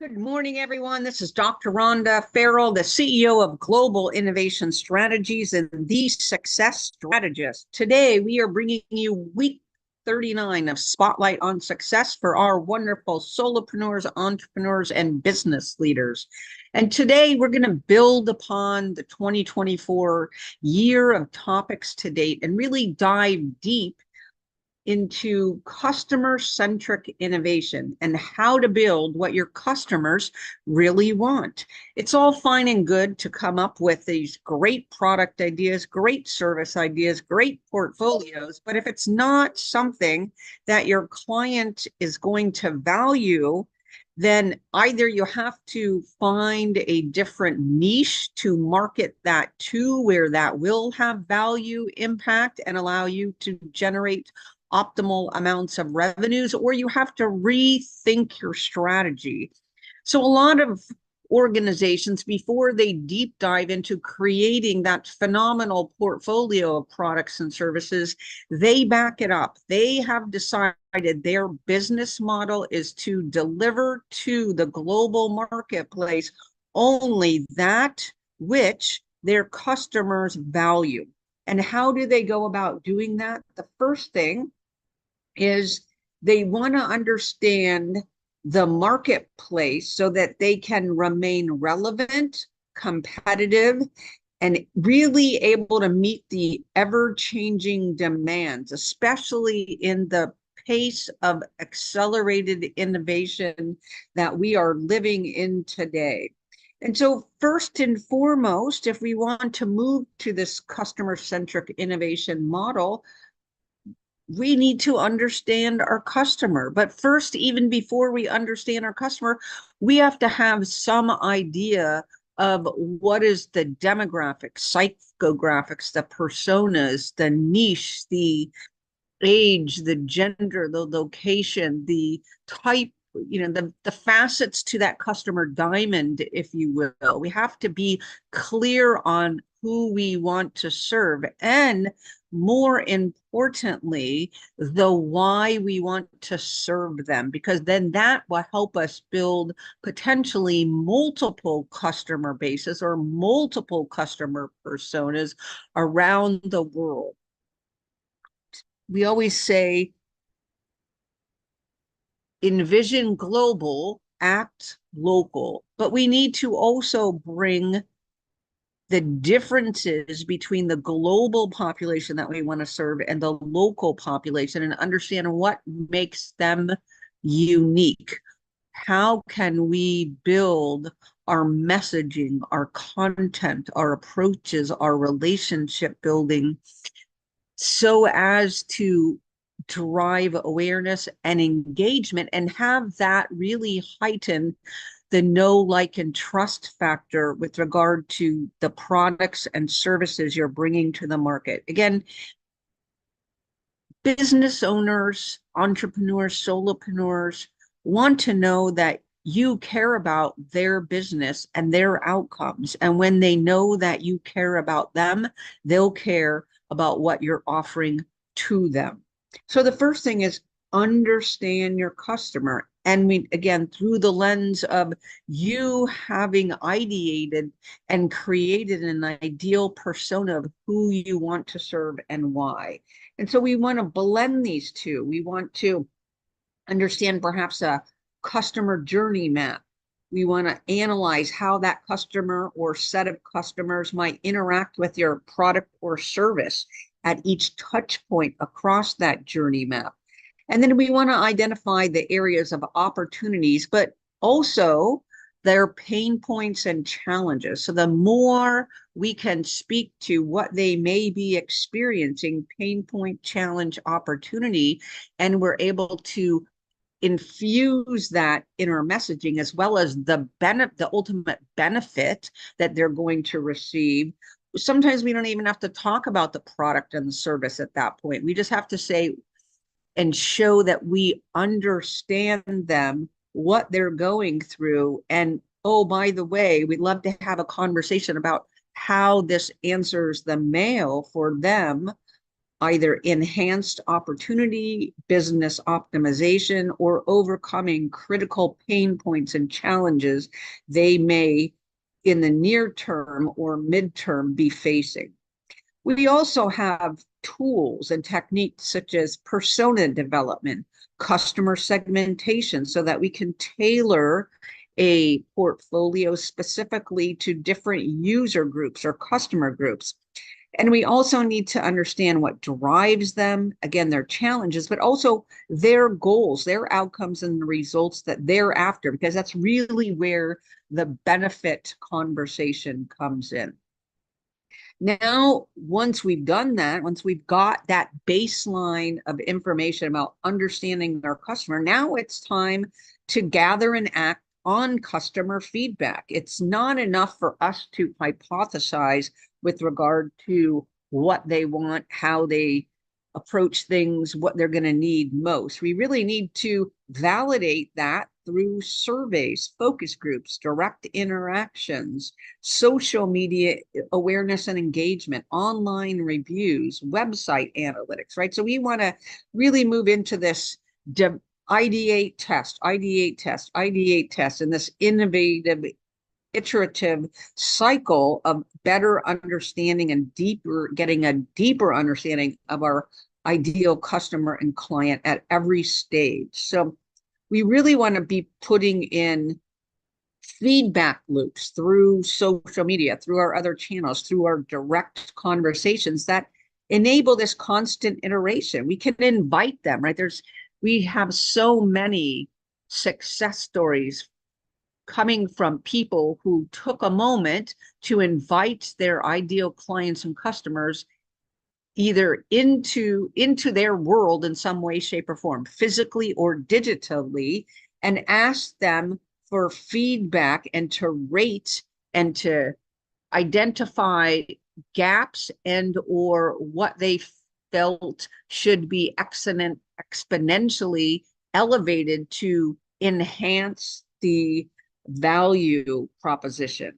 Good morning, everyone. This is Dr. Rhonda Farrell, the CEO of Global Innovation Strategies and the Success Strategist. Today, we are bringing you week 39 of Spotlight on Success for our wonderful solopreneurs, entrepreneurs, and business leaders. And today, we're going to build upon the 2024 year of topics to date and really dive deep into customer-centric innovation and how to build what your customers really want. It's all fine and good to come up with these great product ideas, great service ideas, great portfolios, but if it's not something that your client is going to value, then either you have to find a different niche to market that to where that will have value, impact, and allow you to generate optimal amounts of revenues, or you have to rethink your strategy. So a lot of organizations, before they deep dive into creating that phenomenal portfolio of products and services, they back it up. They have decided their business model is to deliver to the global marketplace only that which their customers value. And how do they go about doing that? The first thing is they want to understand the marketplace so that they can remain relevant, competitive, and really able to meet the ever-changing demands, especially in the pace of accelerated innovation that we are living in today. And so first and foremost, if we want to move to this customer-centric innovation model, we need to understand our customer. But first, even before we understand our customer, we have to have some idea of what is the demographics, psychographics, the personas, the niche, the age, the gender, the location, the type, the facets to that customer diamond, if you will. We have to be clear on who we want to serve, and more importantly, the why we want to serve them, because then that will help us build potentially multiple customer bases or multiple customer personas around the world. We always say, envision global, act local, but we need to also bring the differences between the global population that we want to serve and the local population and understand what makes them unique. How can we build our messaging, our content, our approaches, our relationship building so as to drive awareness and engagement and have that really heighten the know, like, and trust factor with regard to the products and services you're bringing to the market. Again, business owners, entrepreneurs, solopreneurs want to know that you care about their business and their outcomes. And when they know that you care about them, they'll care about what you're offering to them. So the first thing is understand your customer. And we, again, through the lens of you having ideated and created an ideal persona of who you want to serve and why. And so we want to blend these two. We want to understand perhaps a customer journey map. We want to analyze how that customer or set of customers might interact with your product or service at each touch point across that journey map. And then we want to identify the areas of opportunities, but also their pain points and challenges. So the more we can speak to what they may be experiencing, pain point, challenge, opportunity, and we're able to infuse that in our messaging, as well as the ultimate benefit that they're going to receive. Sometimes we don't even have to talk about the product and the service at that point. We just have to say and show that we understand them, what they're going through. And oh, by the way, we'd love to have a conversation about how this answers the mail for them either enhanced opportunity, business optimization, or overcoming critical pain points and challenges they may in the near term or midterm be facing. We also have tools and techniques such as persona development, customer segmentation, so that we can tailor a portfolio specifically to different user groups or customer groups. And we also need to understand what drives them, again, their challenges, but also their goals, their outcomes, and the results that they're after, because that's really where the benefit conversation comes in. Now, once we've done that, once we've got that baseline of information about understanding our customer, now it's time to gather and act on customer feedback. It's not enough for us to hypothesize with regard to what they want, how they approach things, what they're going to need most. We really need to validate that through surveys, focus groups, direct interactions, social media awareness and engagement, online reviews, website analytics, right? So we want to really move into this ideate, test, ideate, test, ideate, test, and this innovative, iterative cycle of better understanding and getting a deeper understanding of our ideal customer and client at every stage. So we really want to be putting in feedback loops through social media, through our other channels, through our direct conversations that enable this constant iteration. We can invite them, right? We have so many success stories coming from people who took a moment to invite their ideal clients and customers either into their world in some way, shape, or form, physically or digitally, and ask them for feedback and to rate and to identify gaps and or what they felt should be exponentially elevated to enhance the value proposition.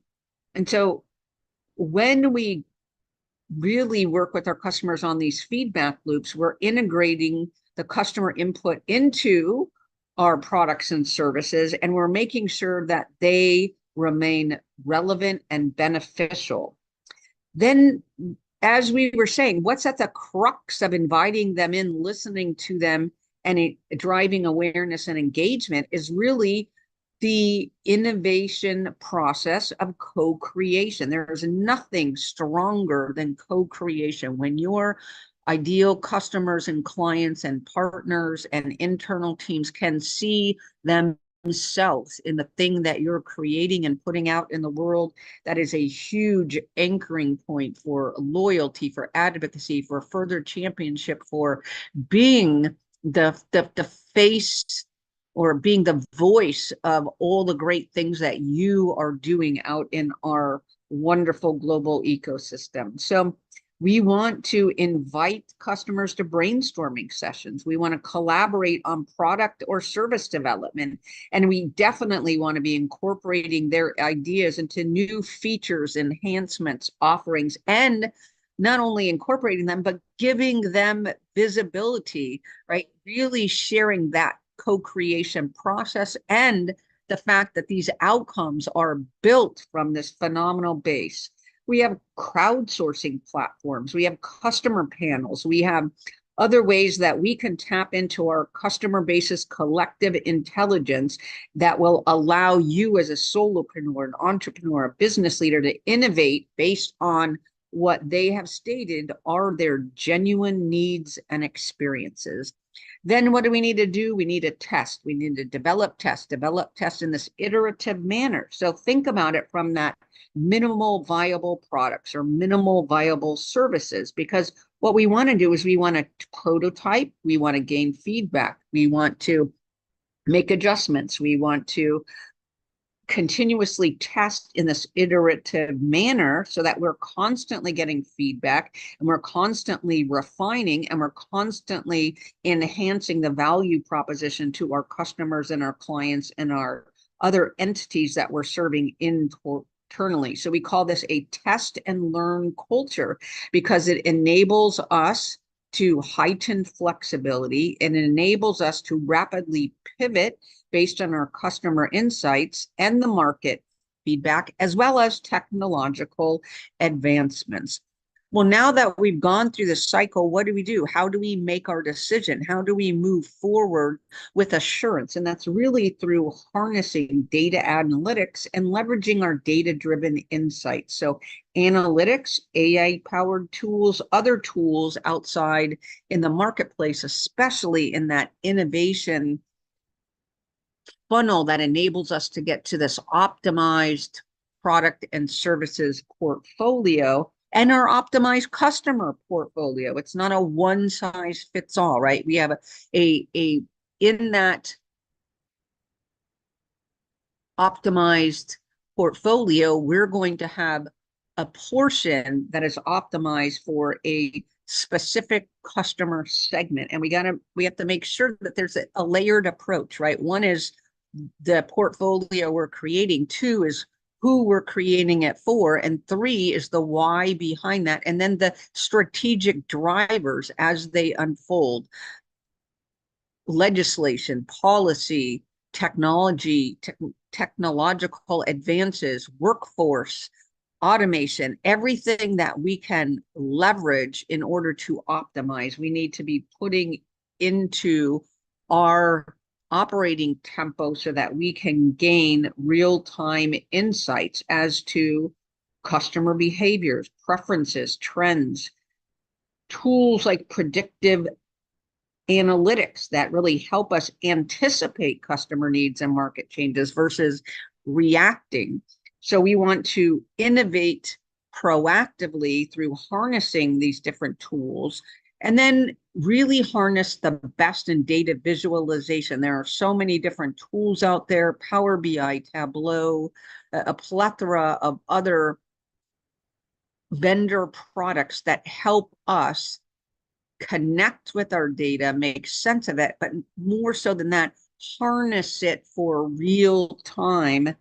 And so when we really work with our customers on these feedback loops, we're integrating the customer input into our products and services, and we're making sure that they remain relevant and beneficial. Then, as we were saying, what's at the crux of inviting them in, listening to them, and driving awareness and engagement is really the innovation process of co-creation. There's nothing stronger than co-creation. When your ideal customers and clients and partners and internal teams can see themselves in the thing that you're creating and putting out in the world, that is a huge anchoring point for loyalty, for advocacy, for further championship, for being the face or being the voice of all the great things that you are doing out in our wonderful global ecosystem. So we want to invite customers to brainstorming sessions. We want to collaborate on product or service development. And we definitely want to be incorporating their ideas into new features, enhancements, offerings, and not only incorporating them, but giving them visibility, right? Really sharing that co-creation process and the fact that these outcomes are built from this phenomenal base. We have crowdsourcing platforms, we have customer panels, we have other ways that we can tap into our customer base's collective intelligence that will allow you as a solopreneur, an entrepreneur, a business leader to innovate based on what they have stated are their genuine needs and experiences. Then what do we need to do? We need to test. We need to develop test in this iterative manner. So think about it from that minimal viable products or minimal viable services, because what we want to do is we want to prototype, we want to gain feedback, we want to make adjustments, we want to continuously test in this iterative manner so that we're constantly getting feedback and we're constantly refining and we're constantly enhancing the value proposition to our customers and our clients and our other entities that we're serving internally. So we call this a test and learn culture because it enables us to heighten flexibility, and it enables us to rapidly pivot based on our customer insights and the market feedback, as well as technological advancements. Well, now that we've gone through the cycle, what do we do? How do we make our decision? How do we move forward with assurance? And that's really through harnessing data analytics and leveraging our data-driven insights. So analytics, AI-powered tools, other tools outside in the marketplace, especially in that innovation funnel that enables us to get to this optimized product and services portfolio and our optimized customer portfolio. It's not a one size fits all, right? We have a in that optimized portfolio, we're going to have a portion that is optimized for a specific customer segment. And we have to make sure that there's a layered approach, right? One is the portfolio we're creating, two is who we're creating it for, and three is the why behind that, and then the strategic drivers as they unfold. Legislation, policy, technology, technological advances, workforce, automation, everything that we can leverage in order to optimize, we need to be putting into our operating tempo so that we can gain real-time insights as to customer behaviors, preferences, trends, tools like predictive analytics that really help us anticipate customer needs and market changes versus reacting. So we want to innovate proactively through harnessing these different tools, and then really harness the best in data visualization. There are so many different tools out there, Power BI, Tableau, a plethora of other vendor products that help us connect with our data, make sense of it, but more so than that, harness it for real-time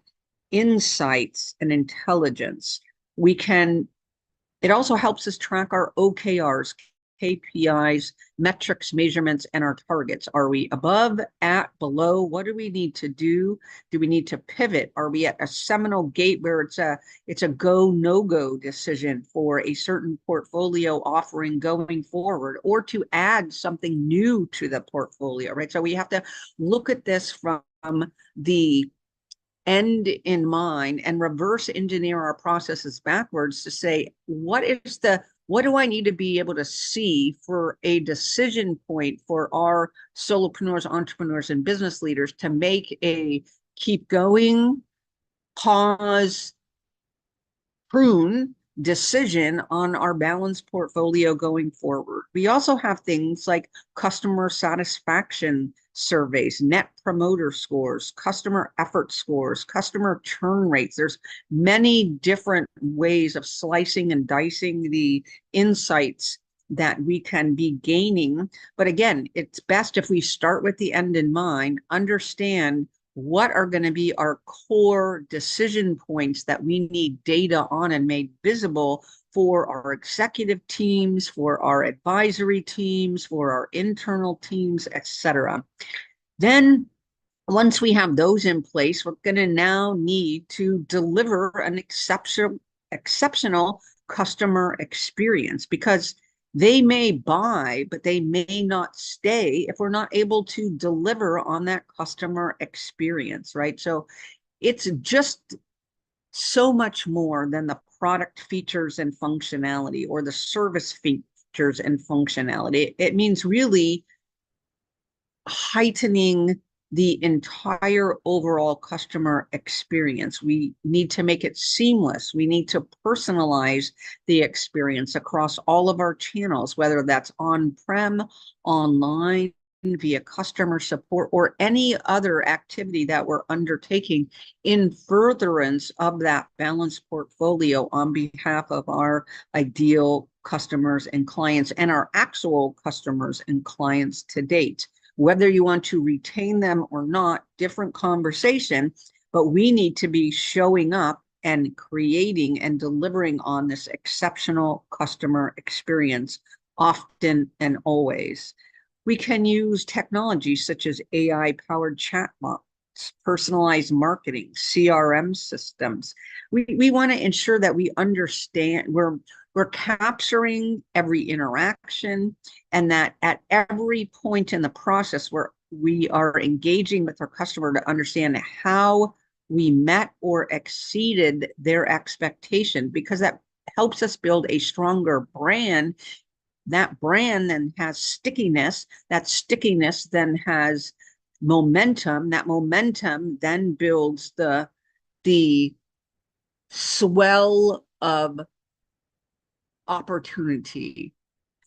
insights and intelligence. It also helps us track our OKRs, KPIs, metrics, measurements, and our targets. Are we above, at, below? What do we need to do? Do we need to pivot? Are we at a seminal gate where it's a go, no-go decision for a certain portfolio offering going forward, or to add something new to the portfolio, right? So we have to look at this from the end in mind and reverse engineer our processes backwards to say, what do I need to be able to see for a decision point for our solopreneurs, entrepreneurs, and business leaders to make a keep going, pause, prune decision on our balanced portfolio going forward. We also have things like customer satisfaction surveys, net promoter scores, customer effort scores, customer churn rates. There's many different ways of slicing and dicing the insights that we can be gaining. But again, it's best if we start with the end in mind, understand what are going to be our core decision points that we need data on and made visible for our executive teams, for our advisory teams, for our internal teams, etc. Then once we have those in place, we're going to now need to deliver an exceptional customer experience, because they may buy, but they may not stay if we're not able to deliver on that customer experience, right? So it's just so much more than the product features and functionality or the service features and functionality. It means really heightening the entire overall customer experience. We need to make it seamless. We need to personalize the experience across all of our channels, whether that's on-prem, online, via customer support, or any other activity that we're undertaking in furtherance of that balanced portfolio on behalf of our ideal customers and clients and our actual customers and clients to date. Whether you want to retain them or not, different conversation, but we need to be showing up and creating and delivering on this exceptional customer experience often and always. We can use technology such as AI-powered chatbots, personalized marketing, CRM systems. We want to ensure that we understand, we're capturing every interaction, and that at every point in the process where we are engaging with our customer to understand how we met or exceeded their expectation, because that helps us build a stronger brand. That brand then has stickiness. That stickiness then has momentum. That momentum then builds the swell of opportunity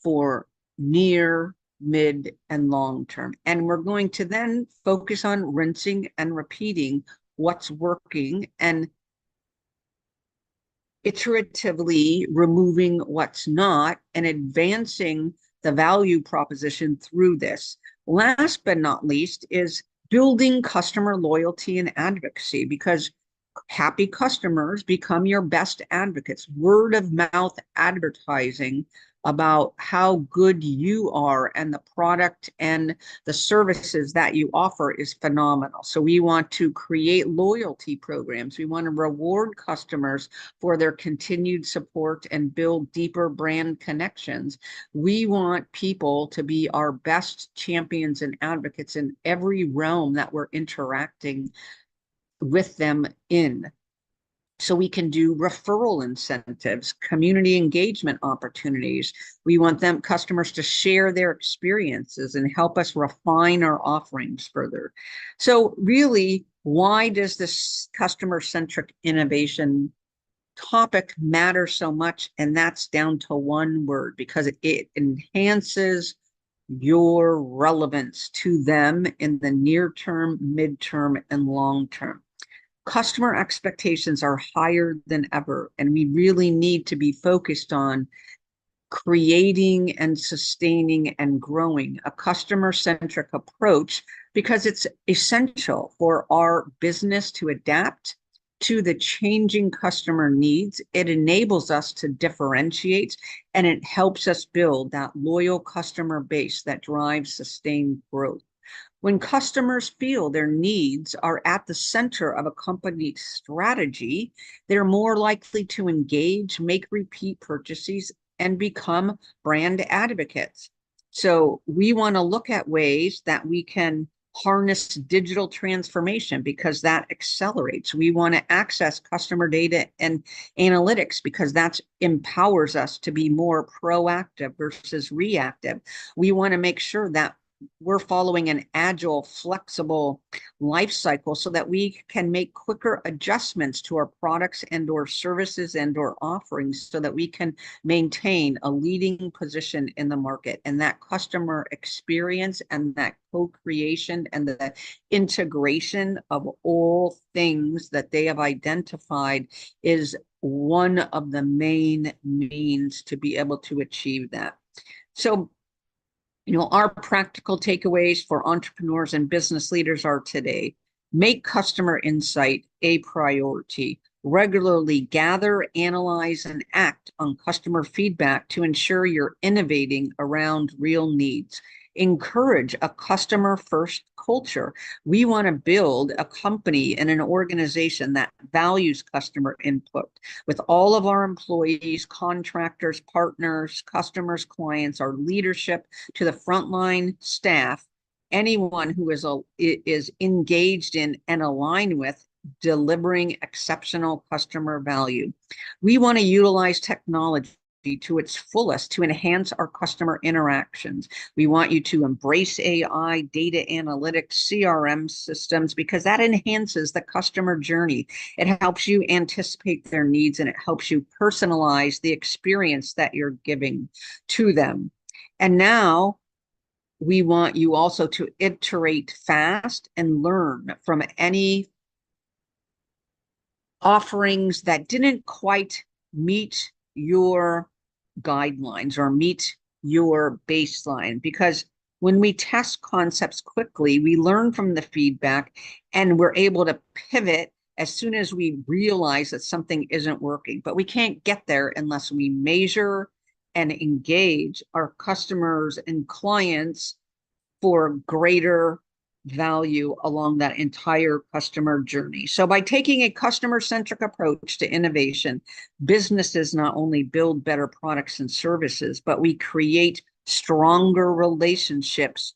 for near, mid, and long term. And we're going to then focus on rinsing and repeating what's working and iteratively removing what's not and advancing the value proposition through this. Last but not least is building customer loyalty and advocacy, because happy customers become your best advocates. Word of mouth advertising about how good you are and the product and the services that you offer is phenomenal. So we want to create loyalty programs. We want to reward customers for their continued support and build deeper brand connections. We want people to be our best champions and advocates in every realm that we're interacting with them in. So we can do referral incentives, community engagement opportunities. We want them customers to share their experiences and help us refine our offerings further. So really, why does this customer-centric innovation topic matter so much? And that's down to one word, because it enhances your relevance to them in the near term, midterm, and long term. Customer expectations are higher than ever, and we really need to be focused on creating and sustaining and growing a customer-centric approach, because it's essential for our business to adapt to the changing customer needs. It enables us to differentiate, and it helps us build that loyal customer base that drives sustained growth. When customers feel their needs are at the center of a company's strategy, they're more likely to engage, make repeat purchases, and become brand advocates. So we want to look at ways that we can harness digital transformation, because that accelerates. We want to access customer data and analytics, because that empowers us to be more proactive versus reactive. We want to make sure that we're following an agile, flexible life cycle so that we can make quicker adjustments to our products and or services and or offerings, so that we can maintain a leading position in the market. And that customer experience and that co-creation and the integration of all things that they have identified is one of the main means to be able to achieve that. So our practical takeaways for entrepreneurs and business leaders are today: make customer insight a priority. Regularly gather, analyze, and act on customer feedback to ensure you're innovating around real needs. Encourage a customer-first culture. We want to build a company and an organization that values customer input, with all of our employees, contractors, partners, customers, clients, our leadership, to the frontline staff, anyone who is engaged in and aligned with delivering exceptional customer value. We want to utilize technology to its fullest to enhance our customer interactions. We want you to embrace AI, data analytics, CRM systems, because that enhances the customer journey. It helps you anticipate their needs, and it helps you personalize the experience that you're giving to them. And now we want you also to iterate fast and learn from any offerings that didn't quite meet your guidelines or meet your baseline, because when we test concepts quickly, we learn from the feedback and we're able to pivot as soon as we realize that something isn't working. But we can't get there unless we measure and engage our customers and clients for greater value along that entire customer journey. So by taking a customer-centric approach to innovation, businesses not only build better products and services, but we create stronger relationships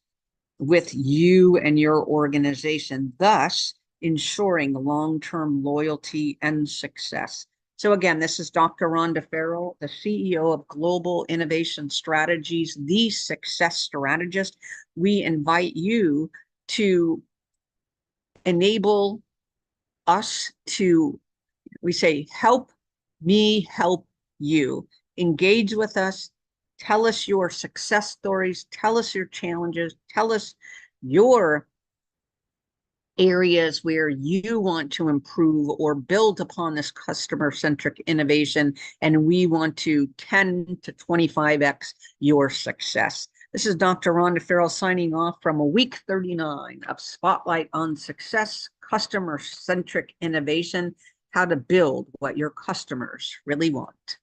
with you and your organization, thus ensuring long-term loyalty and success. So again, this is Dr. Rhonda Farrell, the CEO of Global Innovation Strategies, the success strategist. We invite you to enable us to, we say, help me help you. Engage with us. Tell us your success stories. Tell us your challenges. Tell us your areas where you want to improve or build upon this customer-centric innovation, and we want to 10 to 25x your success. This is Dr. Rhonda Farrell signing off from week 39 of Spotlight on Success, Customer-Centric Innovation, how to build what your customers really want.